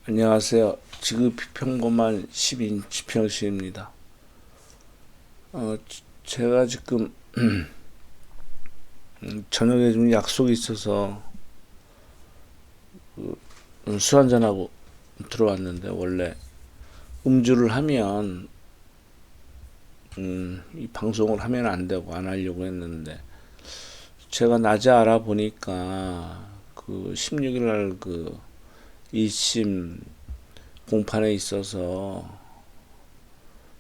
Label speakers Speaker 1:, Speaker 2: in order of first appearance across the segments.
Speaker 1: 안녕하세요. 지극히 평범한 10인치 평수입니다. 제가 지금 저녁에 좀 약속이 있어서 술 한잔하고 들어왔는데, 원래 음주를 하면 이 방송을 하면 안 되고 안 하려고 했는데, 제가 낮에 알아보니까 그 16일 날 그 1심 공판에 있어서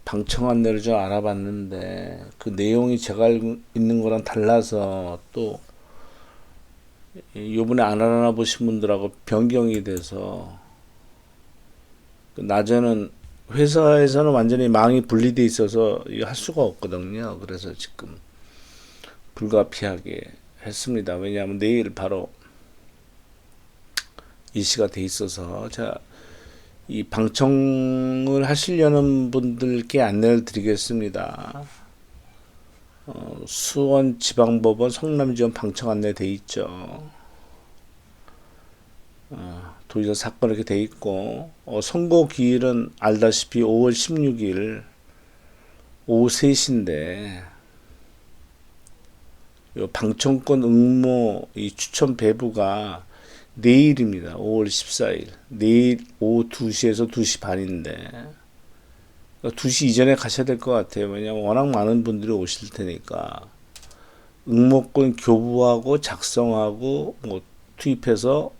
Speaker 1: 방청 안내를 좀 알아봤는데, 그 내용이 제가 알고 있는 거랑 달라서 또 요번에 안 알아보신 분들하고 변경이 돼서, 낮에는 회사에서는 완전히 망이 분리돼 있어서 이거 할 수가 없거든요. 그래서 지금 불가피하게 했습니다. 왜냐하면 내일 바로 일시가 돼 있어서, 제가 이 방청을 하시려는 분들께 안내를 드리겠습니다. 수원지방법원 성남지원 방청 안내 돼 있죠. 도지사 사건 이렇게 돼 있고, 선고 기일은 알다시피 5월 16일 오후 3시인데, 요 방청권 응모 이 추천 배부가 내일입니다. 5월 14일. 내일 오후 2시에서 2시 반인데, 2시 이전에 가셔야 될 것 같아요. 왜냐면 워낙 많은 분들이 오실 테니까. 응모권 교부하고 작성하고 뭐 투입해서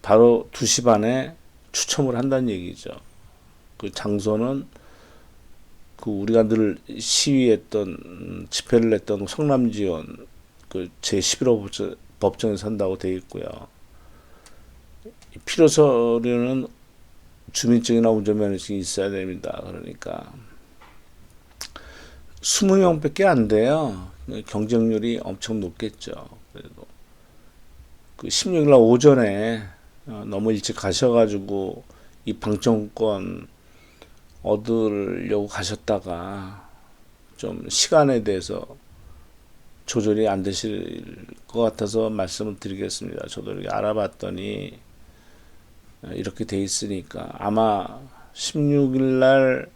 Speaker 1: 바로 2시 반에 추첨을 한다는 얘기죠. 그 장소는 그 우리가 늘 시위했던 집회를 했던 성남지원 그 제11호 법정에서 한다고 되어 있고요. 필요 서류는 주민증이나 운전면허증이 있어야 됩니다. 그러니까 20명밖에 안 돼요. 경쟁률이 엄청 높겠죠. 그래도 그 16일 날 오전에 너무 일찍 가셔가지고 이 방청권 얻으려고 가셨다가 좀 시간에 대해서 조절이 안 되실 것 같아서 말씀을 드리겠습니다. 저도 이렇게 알아봤더니 이렇게 돼 있으니까 아마 16일 날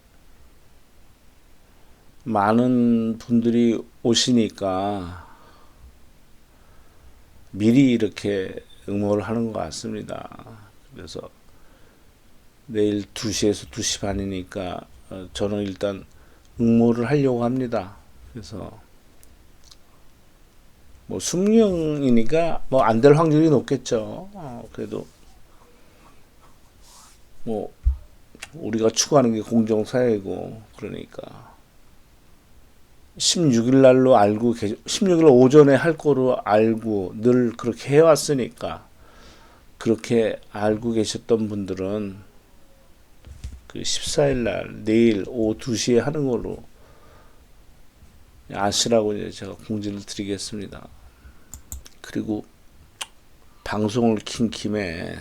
Speaker 1: 많은 분들이 오시니까 미리 이렇게 응모를 하는 것 같습니다. 그래서 내일 2시에서 2시 반이니까 저는 일단 응모를 하려고 합니다. 그래서 뭐 숙령이니까 뭐 안 될 확률이 높겠죠. 그래도 뭐 우리가 추구하는 게 공정사회고, 그러니까 16일 날로 알고 16일 오전에 할 거로 알고 늘 그렇게 해왔으니까, 그렇게 알고 계셨던 분들은 그 14일 날 내일 오후 2시에 하는 걸로 아시라고 이제 제가 공지를 드리겠습니다. 그리고 방송을 킨 김에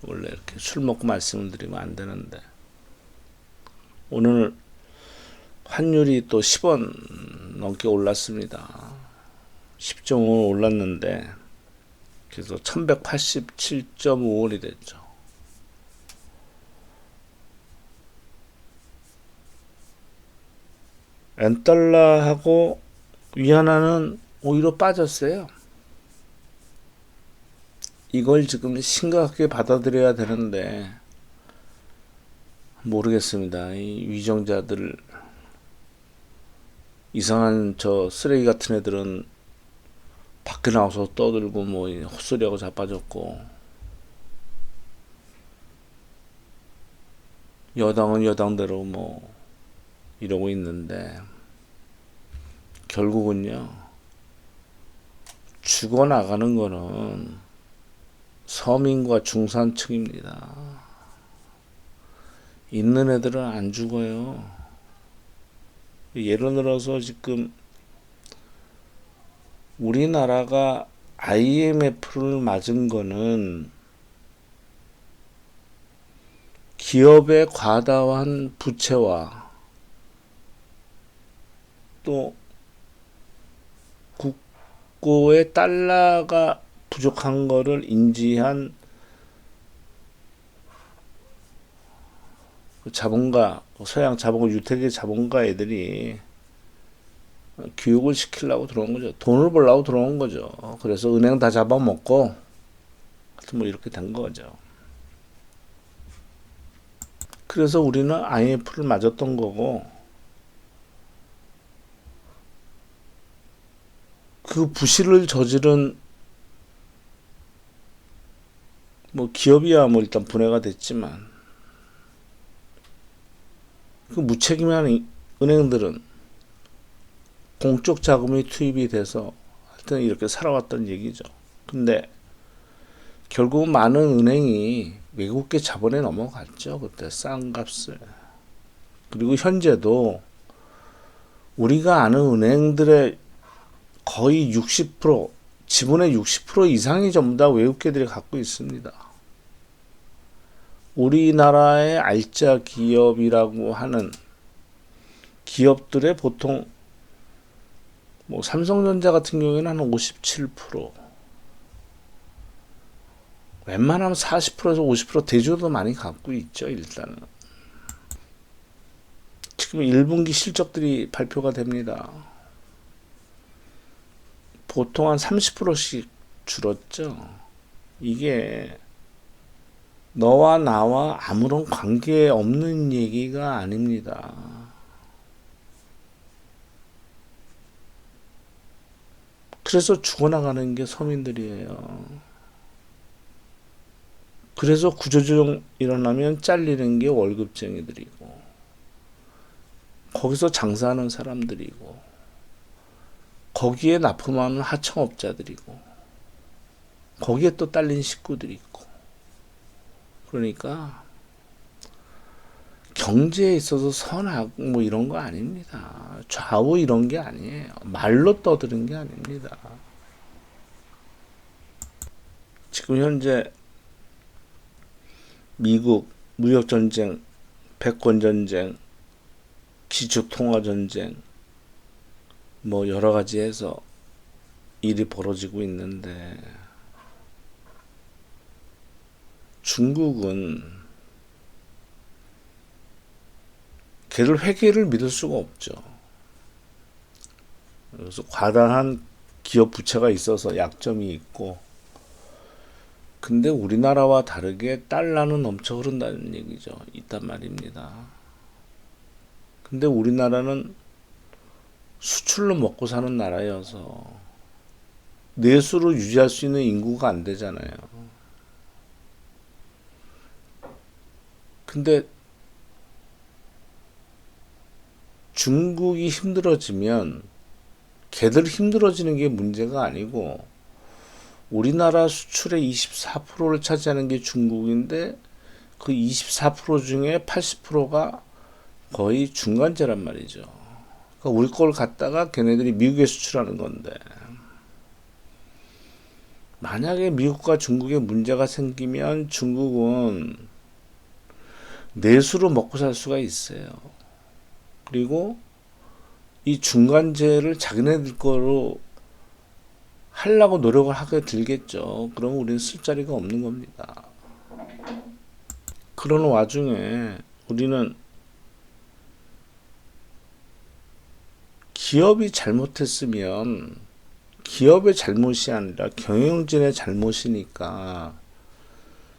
Speaker 1: 원래 이렇게 술 먹고 말씀을 드리면 안 되는데, 오늘 환율이 또 10원 넘게 올랐습니다. 10.5원 올랐는데, 그래서 1187.5원이 됐죠. 엔달러하고 위안화는 오히려 빠졌어요. 이걸 지금 심각하게 받아들여야 되는데 모르겠습니다. 이 위정자들, 이상한 저 쓰레기 같은 애들은 밖에 나와서 떠들고 뭐 헛소리하고 자빠졌고, 여당은 여당대로 뭐 이러고 있는데, 결국은요, 죽어나가는 거는 서민과 중산층입니다. 있는 애들은 안 죽어요. 예를 들어서 지금 우리나라가 IMF를 맞은 거는 기업의 과다한 부채와 또 국고의 달러가 부족한 거를 인지한 그 자본가, 서양 자본가, 유태계 자본가 애들이 교육을 시키려고 들어온 거죠. 돈을 벌려고 들어온 거죠. 그래서 은행 다 잡아먹고, 하여튼 뭐 이렇게 된 거죠. 그래서 우리는 IMF를 맞았던 거고, 그 부실을 저지른 뭐 기업이야 뭐 일단 분해가 됐지만, 그 무책임한 은행들은 공적 자금이 투입이 돼서 하여튼 이렇게 살아왔던 얘기죠. 근데 결국 많은 은행이 외국계 자본에 넘어갔죠. 그때 싼 값을. 그리고 현재도 우리가 아는 은행들의 거의 60%, 지분의 60% 이상이 전부 다 외국계들이 갖고 있습니다. 우리나라의 알짜 기업이라고 하는 기업들의 보통 뭐 삼성전자 같은 경우에는 한 57%, 웬만하면 40%에서 50% 대주도 많이 갖고 있죠. 일단은 지금 1분기 실적들이 발표가 됩니다. 보통 한 30%씩 줄었죠. 이게 너와 나와 아무런 관계 없는 얘기가 아닙니다. 그래서 죽어나가는 게 서민들이에요. 그래서 구조조정 일어나면 잘리는 게 월급쟁이들이고, 거기서 장사하는 사람들이고, 거기에 납품하는 하청업자들이고, 거기에 또 딸린 식구들이 있고. 그러니까 경제에 있어서 선악 뭐 이런 거 아닙니다. 좌우 이런 게 아니에요. 말로 떠드는 게 아닙니다. 지금 현재 미국 무역전쟁, 패권전쟁, 기초통화전쟁 뭐 여러 가지 해서 일이 벌어지고 있는데, 중국은 걔를 회계를 믿을 수가 없죠. 그래서 과다한 기업 부채가 있어서 약점이 있고, 근데 우리나라와 다르게 달러는 넘쳐 흐른다는 얘기죠. 있단 말입니다. 근데 우리나라는 수출로 먹고 사는 나라여서 내수로 유지할 수 있는 인구가 안 되잖아요. 근데 중국이 힘들어지면 걔들 힘들어지는 게 문제가 아니고, 우리나라 수출의 24%를 차지하는 게 중국인데 그 24% 중에 80%가 거의 중간재란 말이죠. 그러니까 우리 걸 갖다가 걔네들이 미국에 수출하는 건데, 만약에 미국과 중국에 문제가 생기면 중국은 내수로 먹고 살 수가 있어요. 그리고 이 중간재를 자기네들 거로 하려고 노력을 하게 들겠죠. 그러면 우리는 쓸 자리가 없는 겁니다. 그런 와중에 우리는 기업이 잘못했으면 기업의 잘못이 아니라 경영진의 잘못이니까,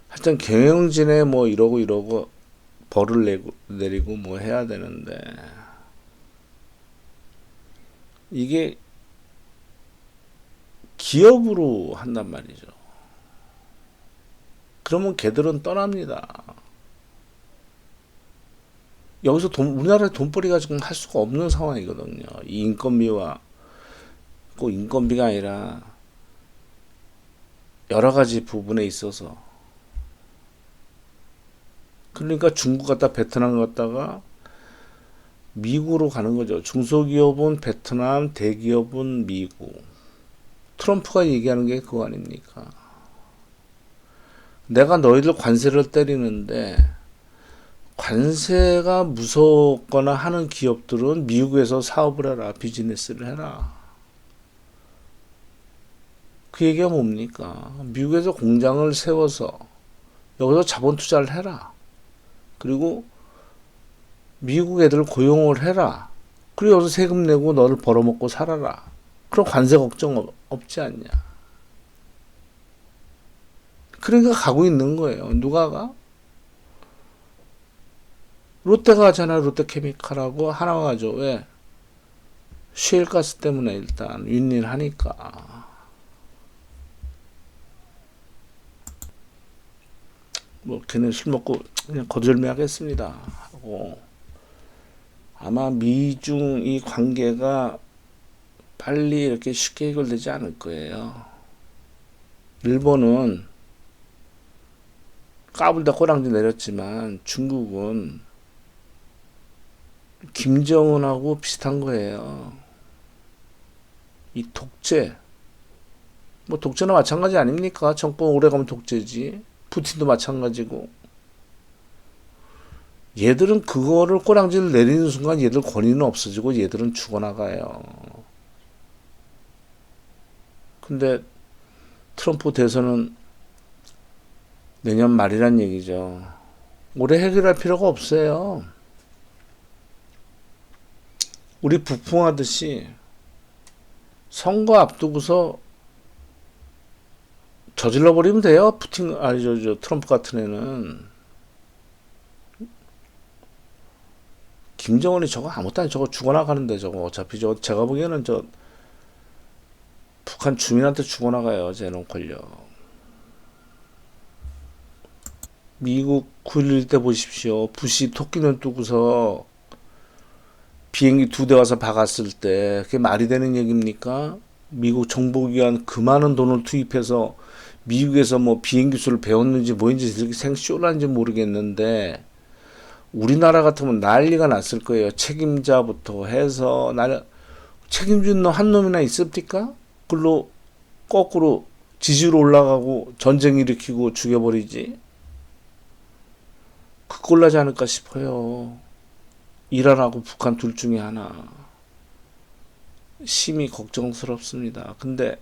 Speaker 1: 하여튼 경영진에 뭐 이러고 벌을 내리고 뭐 해야 되는데, 이게 기업으로 한단 말이죠. 그러면 걔들은 떠납니다. 여기서 우리나라의 돈벌이가 지금 할 수가 없는 상황이거든요. 이 인건비와, 꼭 인건비가 아니라 여러 가지 부분에 있어서. 그러니까 중국 갔다 베트남 갔다가 미국으로 가는 거죠. 중소기업은 베트남, 대기업은 미국. 트럼프가 얘기하는 게 그거 아닙니까? 내가 너희들 관세를 때리는데, 관세가 무섭거나 하는 기업들은 미국에서 사업을 해라, 비즈니스를 해라. 그 얘기가 뭡니까? 미국에서 공장을 세워서 여기서 자본 투자를 해라. 그리고 미국 애들 고용을 해라. 그리고 여기서 세금 내고 너를 벌어먹고 살아라. 그럼 관세 걱정 없지 않냐. 그러니까 가고 있는 거예요. 누가 가? 롯데가 하잖아. 롯데케미칼하고 하나가 가죠. 왜? 셰일가스 때문에 일단 윈윈하니까. 뭐 걔네 술 먹고 그냥 거절매하겠습니다 하고, 아마 미중 이 관계가 빨리 이렇게 쉽게 해결되지 않을 거예요. 일본은 까불다 꼬랑지 내렸지만 중국은 김정은하고 비슷한 거예요. 이 독재, 뭐 독재나 마찬가지 아닙니까? 정권 오래가면 독재지. 푸틴도 마찬가지고. 얘들은 그거를 꼬랑지를 내리는 순간 얘들 권위는 없어지고 얘들은 죽어나가요. 근데 트럼프 대선은 내년 말이란 얘기죠. 올해 해결할 필요가 없어요. 우리 북풍하듯이 선거 앞두고서 저질러 버리면 돼요. 푸틴 아니 저 트럼프 같은 애는. 김정은이 저거 아무것도 아니, 저거 죽어나가는데 저거 어차피 저 제가 보기에는 저 북한 주민한테 죽어나가요. 쟤놓걸요. 미국 9.11 때 보십시오. 부시 토끼는 뜨고서 비행기 2대 와서 박았을 때 그게 말이 되는 얘기입니까? 미국 정보기관 그 많은 돈을 투입해서 미국에서 뭐 비행기 수를 배웠는지 뭐인지 이렇게 생쇼라는지 모르겠는데, 우리나라 같으면 난리가 났을 거예요. 책임자부터 해서. 책임진 놈 한 놈이나 있습니까? 그걸로 거꾸로 지지로 올라가고 전쟁 일으키고 죽여버리지. 그꼴나지 않을까 싶어요. 이란하고 북한 둘 중에 하나. 심히 걱정스럽습니다. 근데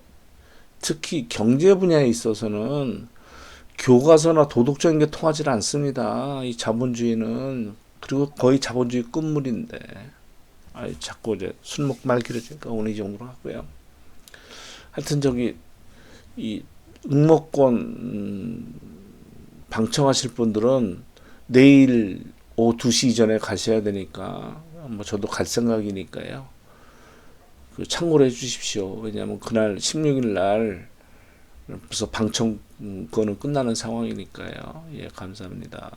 Speaker 1: 특히 경제 분야에 있어서는 교과서나 도덕적인 게 통하지 않습니다. 이 자본주의는. 그리고 거의 자본주의 끝물인데. 자꾸 이제 술 먹고 말 길어지니까 오늘 이 정도로 하고요. 하여튼 이 응모권 방청하실 분들은 내일 오후 2시 이전에 가셔야 되니까, 뭐 저도 갈 생각이니까요. 참고로 해주십시오. 왜냐하면 그날 16일 날 벌써 방청권은 끝나는 상황이니까요. 예, 감사합니다.